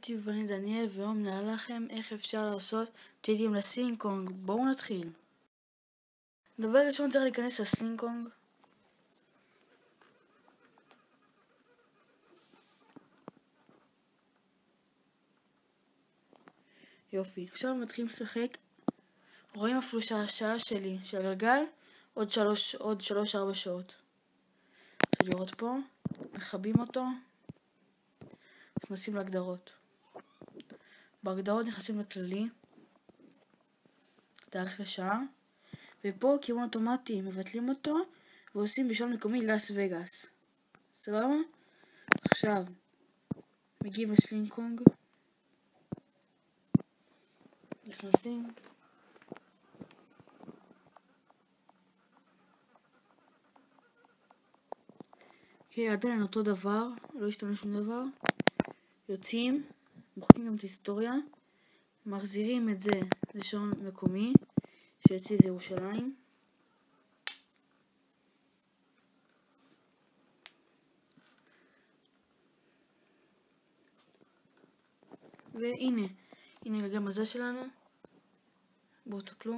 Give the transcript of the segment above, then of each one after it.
יוטיוב, אני דניאל, והיום נראה לכם איך אפשר לעשות צ'אטים לסלינג קונג. בואו נתחיל. דבר ראשון צריך להיכנס לסלינג קונג. יופי, עכשיו מתחילים לשחק. רואים אפילו שהשעה שלי, של הגלגל, עוד 3-4 שעות. אפשר לראות פה, מכבים אותו, נכנסים להגדרות. בהגדרות נכנסים לכללי, תאריך ושעה, ופה כיוון אוטומטי מבטלים אותו ועושים בשעון מקומי לאס וגאס. סבבה? עכשיו מגיעים לסלינג קונג, נכנסים, עדיין אותו דבר, לא השתנה שום דבר. יוצאים, מוחקים גם את ההיסטוריה, מחזירים את זה לשעון מקומי, שאצלי זה ירושלים. והנה גם הזה שלנו. בואו תקלו.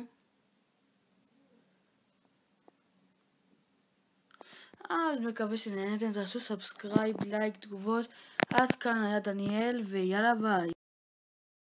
אז מקווה שנהנתם, תעשו סאבסקרייב, לייק, תגובות. עד כאן היה דניאל, ויאללה ביי.